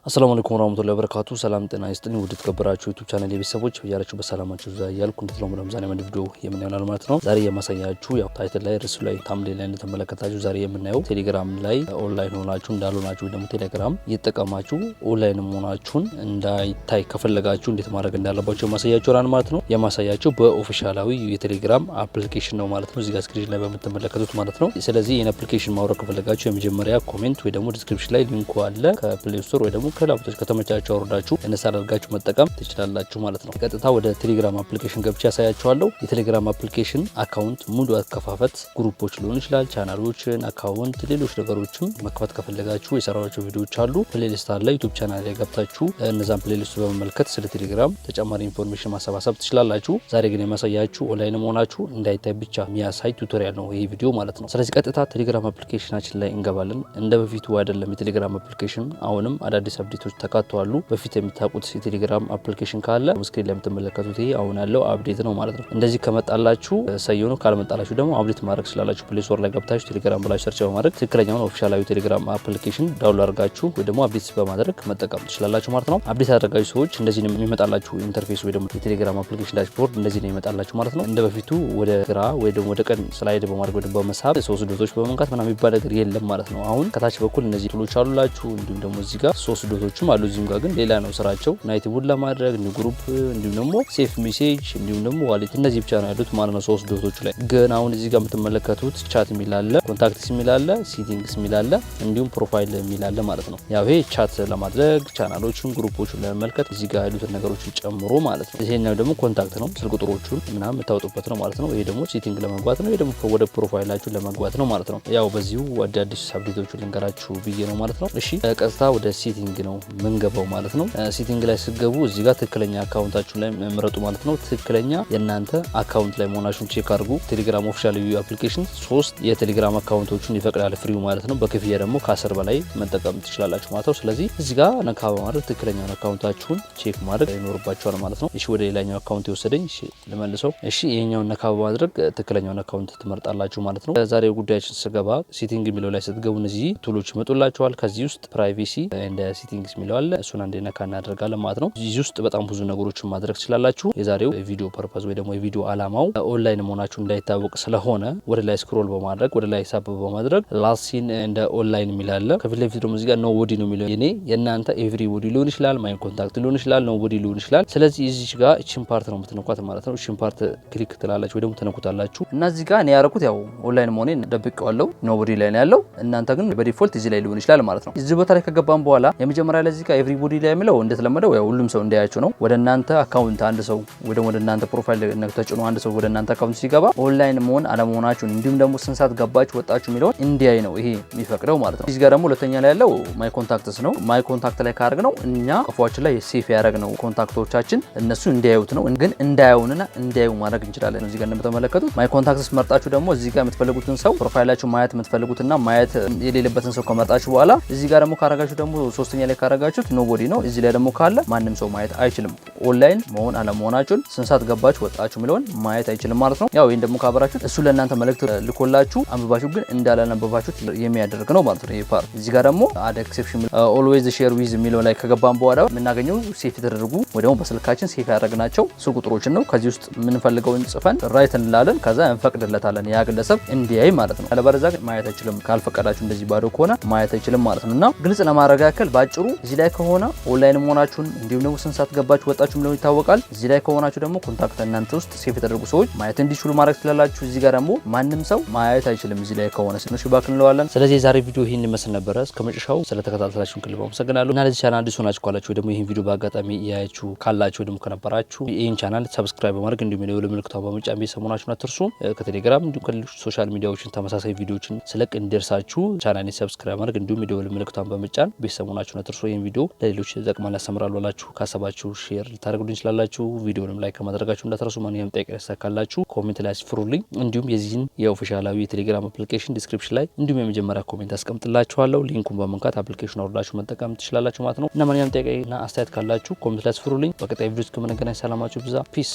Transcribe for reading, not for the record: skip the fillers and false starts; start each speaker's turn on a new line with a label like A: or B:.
A: አሰላሙ አለይኩም ወራህመቱላሂ ወበረካቱ። ሰላም ጤና ይስጥልኝ ውድ ተከበራችሁ ዩቲዩብ ቻናል የቤተሰቦች ያላችሁ በሰላማችሁ ያያልኩ እንደተለመደው ዛሬ አንድ ቪዲዮ የምናየው ማለት ነው። ዛሬ የማሳያችሁ ያው ታይትል ላይ ርዕሱ ላይ ታምብኔል ላይ እንደተመለከታችሁ ዛሬ የምናየው ቴሌግራም ላይ ኦንላይን ሆናችሁ እንዳልሆናችሁ ወይ ደግሞ ቴሌግራም እየተጠቀማችሁ ኦንላይን ሆናችሁን እንዳይታይ ከፈለጋችሁ እንዴት ማድረግ እንዳለባችሁ የማሳያችሁ ራን ማለት ነው። የማሳያችሁ በኦፊሻላዊ የቴሌግራም አፕሊኬሽን ነው ማለት ነው። እዚህ ጋር ስክሪን ላይ በምትመለከቱት ማለት ነው። ስለዚህ ይሄን አፕሊኬሽን ማውረድ ከፈለጋችሁ የመጀመሪያ ኮሜንት ወይ ደግሞ ዲስክሪፕሽን ላይ ሊንኩ አለ ከፕሌይ ስቶር ወይ ደግሞ ከላፕቶፕ ከተመቻችሁ አውርዳችሁ እንሳል አድርጋችሁ መጠቀም ትችላላችሁ ማለት ነው። ቀጥታ ወደ ቴሌግራም አፕሊኬሽን ገብቼ ያሳያችኋለሁ። የቴሌግራም አፕሊኬሽን አካውንት ሙሉ አከፋፈት ግሩፖች ሊሆን ይችላል፣ ቻናሎችን፣ አካውንት፣ ሌሎች ነገሮችን መክፈት ከፈለጋችሁ የሰራኋቸው ቪዲዮዎች አሉ። ፕሌሊስት አለ ዩቲዩብ ቻናል ላይ ገብታችሁ እነዛን ፕሌሊስት በመመልከት ስለ ቴሌግራም ተጨማሪ ኢንፎርሜሽን ማሰባሰብ ትችላላችሁ። ዛሬ ግን የማሳያችሁ ኦንላይን መሆናችሁ እንዳይታይ ብቻ የሚያሳይ ቱቶሪያል ነው ይሄ ቪዲዮ ማለት ነው። ስለዚህ ቀጥታ ቴሌግራም አፕሊኬሽናችን ላይ እንገባለን። እንደ በፊቱ አይደለም የቴሌግራም አፕሊኬሽን አሁንም አዳዲስ አፕዴቶች ተካተዋሉ። በፊት የምታውቁት የቴሌግራም አፕሊኬሽን ካለ ስክሪን ላይ የምትመለከቱት ይሄ አሁን ያለው አፕዴት ነው ማለት ነው። እንደዚህ ከመጣላችሁ ሰየው ነው፣ ካልመጣላችሁ ደግሞ አፕዴት ማድረግ ስላላችሁ ፕሌይ ስቶር ላይ ገብታችሁ ቴሌግራም ብላችሁ ሰርች በማድረግ ትክክለኛውን ኦፊሻላዊ ቴሌግራም አፕሊኬሽን ዳውንሎድ አድርጋችሁ ወይ ደግሞ አፕዴት በማድረግ መጠቀም ትችላላችሁ ማለት ነው። አፕዴት ያደረጋችሁ ሰዎች እንደዚህ ነው የሚመጣላችሁ ኢንተርፌስ ወይ ደግሞ የቴሌግራም አፕሊኬሽን ዳሽቦርድ እንደዚህ ነው የሚመጣላችሁ ማለት ነው። እንደ በፊቱ ወደ ግራ ወይ ደግሞ ወደ ቀን ስላይድ በማድረግ ወይ በመሳብ ሶስት ዶቶች በመንካት ምናምን የሚባል ነገር የለም ማለት ነው። አሁን ከታች በኩል እነዚህ ቱሎች አሉላችሁ። እንዲሁም ደግሞ እዚህ ጋር ሶስት ዶቶችም አሉ። እዚህም ጋር ግን ሌላ ነው ስራቸው። ናይት ቡድ ለማድረግ ኒው ግሩፕ እንዲሁም ደግሞ ሴፍ ሜሴጅ እንዲሁም ደግሞ ዋሌት እነዚህ ብቻ ነው ያሉት ማለት ነው ሶስት ዶቶች ላይ። ግን አሁን እዚህ ጋር የምትመለከቱት ቻት የሚል አለ፣ ኮንታክትስ የሚል አለ፣ ሴቲንግስ የሚል አለ፣ እንዲሁም ፕሮፋይል የሚል አለ ማለት ነው። ያው ይሄ ቻት ለማድረግ ቻናሎቹን ግሩፖቹን ለመመልከት እዚህ ጋር ያሉትን ነገሮችን ጨምሮ ማለት ነው። ይሄኛው ደግሞ ኮንታክት ነው፣ ስልክ ቁጥሮቹን ምናምን የምታወጡበት ነው ማለት ነው። ይሄ ደግሞ ሴቲንግ ለመግባት ነው። ይሄ ደግሞ ወደ ፕሮፋይላችሁ ለመግባት ነው ማለት ነው። ያው በዚሁ ወደ አዲስ አፕዴቶቹ ልንገራችሁ ብዬ ነው ማለት ነው። እሺ ቀጥታ ወደ ሴቲንግ ነው ምንገባው ማለት ነው። ሴቲንግ ላይ ስገቡ እዚህ ጋር ትክክለኛ አካውንታችሁ ላይ ምረጡ ማለት ነው። ትክክለኛ የእናንተ አካውንት ላይ መሆናችሁን ቼክ አድርጉ። ቴሌግራም ኦፊሻል አፕሊኬሽን 3 የቴሌግራም አካውንቶችን ይፈቅዳል ፍሪው ማለት ነው። በክፍያ ደግሞ ከ10 በላይ መጠቀም ትችላላችሁ ማለት ነው። ስለዚህ እዚህ ጋር ነካ በማድረግ ትክክለኛውን አካውንታችሁን ቼክ ማድረግ ይኖርባችኋል ማለት ነው። እሺ ወደ ሌላኛው አካውንት የወሰደኝ እሺ ልመልሰው። እሺ ይሄኛውን ነካ በማድረግ ትክክለኛውን አካውንት ትመርጣላችሁ ማለት ነው። ዛሬው ጉዳያችን ስገባ ሴቲንግ የሚለው ላይ ስትገቡ እነዚህ ቱሎች ይመጡላችኋል። ከዚህ ውስጥ ፕራይቬሲ እንደ ሴቲንግስ የሚለው አለ። እሱን አንዴ ነካ እናደርጋለን ማለት ነው። እዚህ ውስጥ በጣም ብዙ ነገሮችን ማድረግ ትችላላችሁ። የዛሬው ቪዲዮ ፐርፐዝ ወይ ደግሞ የቪዲዮ አላማው ኦንላይን መሆናችሁ እንዳይታወቅ ስለሆነ ወደ ላይ ስክሮል በማድረግ ወደ ላይ ሳብ በማድረግ ላሲን እንደ ኦንላይን የሚላለ ከፊት ለፊት ደግሞ እዚህ ጋር ኖ ቦዲ ነው የሚለው የኔ የእናንተ ኤቭሪ ቦዲ ሊሆን ይችላል፣ ማይን ኮንታክት ሊሆን ይችላል፣ ኖ ቦዲ ሊሆን ይችላል። ስለዚህ እዚህ ጋር እቺን ፓርት ነው የምትነኳት ማለት ነው። እቺን ፓርት ክሊክ ትላላችሁ ወይ ደግሞ ተነኩታላችሁ እና እዚህ ጋር እኔ ያረኩት ያው ኦንላይን መሆኔን ደብቄዋለሁ። ኖ ቦዲ ላይ ነው ያለው። እናንተ ግን በዲፎልት እዚህ ላይ ሊሆን ይችላል ማለት ነው። እዚህ ቦታ ላይ ከገባን በኋላ የመጀመሪያ ላይ እዚህ ጋር ኤቭሪ ቦዲ ላይ የሚለው እንደተለመደው ያው ሁሉም ሰው እንዲያያችሁ ነው። ወደ እናንተ አካውንት አንድ ሰው ወደ እናንተ ፕሮፋይል ተጭኖ አንድ ሰው ወደ እናንተ አካውንት ሲገባ ኦንላይን መሆን አለመሆናችሁን እንዲሁም ደግሞ ስንት ሰዓት ገባችሁ ወጣችሁ የሚለውን እንዲያይ ነው ይሄ የሚፈቅደው ማለት ነው። እዚህ ጋር ደግሞ ሁለተኛ ላይ ያለው ማይ ኮንታክትስ ነው። ማይ ኮንታክት ላይ ካደረግ ነው እኛ ቀፏችን ላይ ሴፍ ያደረግ ነው ኮንታክቶቻችን እነሱ እንዲያዩት ነው። ግን እንዳያዩንና እንዲያዩ ማድረግ እንችላለን። እዚህ ጋር እንደምትመለከቱት ማይ ኮንታክትስ መርጣችሁ ደግሞ እዚህ ጋር የምትፈልጉትን ሰው ፕሮፋይላችሁ ማየት የምትፈልጉትና ማየት የሌለበትን ሰው ከመርጣችሁ በኋላ እዚህ ጋር ደግሞ ካረጋችሁ ደግሞ ሶስተኛ ላይ ካረጋችሁት ኖቦዲ ነው። እዚህ ላይ ደግሞ ካለ ማንም ሰው ማየት አይችልም። ኦንላይን መሆን አለመሆናችሁን ስንት ሰዓት ገባችሁ ወጣችሁ የሚለውን ማየት አይችልም ማለት ነው። ያው ይሄን ደግሞ ካበራችሁት እሱ ለእናንተ መልእክት ልኮላችሁ አንብባችሁ ግን እንዳላነበባችሁት የሚያደርግ ነው ማለት ነው ይሄ ፓርት። እዚህ ጋር ደግሞ አድ ኤክሴፕሽን ኦልዌይዝ ሼር ዊዝ የሚለው ላይ ከገባን በኋላ የምናገኘው ሴፍ የተደረጉ ወይ ደግሞ በስልካችን ሴፍ ያደረግናቸው ስልክ ቁጥሮችን ነው። ከዚህ ውስጥ የምንፈልገውን ጽፈን ራይት እንላለን። ከዛ እንፈቅድለታለን ያ ግለሰብ እንዲያይ ማለት ነው። አለበለዚያ ማየት አይችልም። ካልፈቀዳችሁ እንደዚህ ባዶ ከሆነ ማየት አይችልም ማለት ነው። እና ግልጽ ለማድረግ ያክል ባጭሩ እዚህ ላይ ከሆነ ኦንላይን መሆናችሁን እንዲሁም ደግሞ ስንት ሰዓት ገባችሁ ወጣችሁ የሚለው ይታወቃል። እዚህ ላይ ከሆናችሁ ደግሞ ኮንታክት እናንተ ውስጥ ሴፍ የተደረጉ ሰዎች ማየት እንዲችሉ ማድረግ ትችላላችሁ። እዚህ ጋር ደግሞ ማንም ሰው ማየት አይችልም እዚህ ላይ ከሆነ ስንሽ ባክ እንለዋለን። ስለዚህ የዛሬ ቪዲዮ ይሄን ይመስል ነበረ። እስከ መጨረሻው ስለተከታተላችሁን ከልብ አመሰግናለሁ። እና ለዚህ ቻናል አዲስ ሆናችሁ ካላችሁ ወይ ደግሞ ይሄን ቪዲዮ በአጋጣሚ ያያችሁ ካላችሁ ወይ ደግሞ ከነበራችሁ ይሄን ቻናል ሰብስክራይብ በማድረግ እንዲሁም የደወል ምልክቱን በመጫን ቤተሰቡናችሁን አትርሱ። ከቴሌግራም እንዲሁም ከሌሎች ሶሻል ሚዲያዎችን ተመሳሳይ ቪዲዮዎችን ስለቅ እንዲደርሳችሁ ቻናሌን ሰብስክራይብ ማድረግ እንዲሁም የደወል ምልክቱን በመጫን ቤተሰቡናችሁን አትርሱ። ይሄን ቪዲዮ ለሌሎች ይጠቅማል ያስተምራል ብላችሁ ካሰባችሁ ሼር ልታደርጉልኝ ይችላላችሁ። ቪዲዮንም ላይክ ከማድረጋችሁ እንዳትረሱ። ማንኛውም ጥያቄ ያሳካላችሁ ኮሜንት ላይ አስፍሩልኝ። እንዲሁም የዚህን የኦፊሻላዊ የቴሌግራም አፕሊኬሽን ዲስክሪፕሽን ላይ እንዲሁም የመጀመሪያ ኮሜንት አስቀምጥላችኋለሁ። ሊንኩን በመንካት አፕሊኬሽኑ አውርዳችሁ መጠቀም ትችላላችሁ ማለት ነው። እና ማንኛውም ጥያቄና አስተያየት ካላችሁ ኮሜንት ላይ አስፍሩልኝ። በቀጣይ ቪዲዮ እስከምንገናኝ ሰላማችሁ ብዛ። ፒስ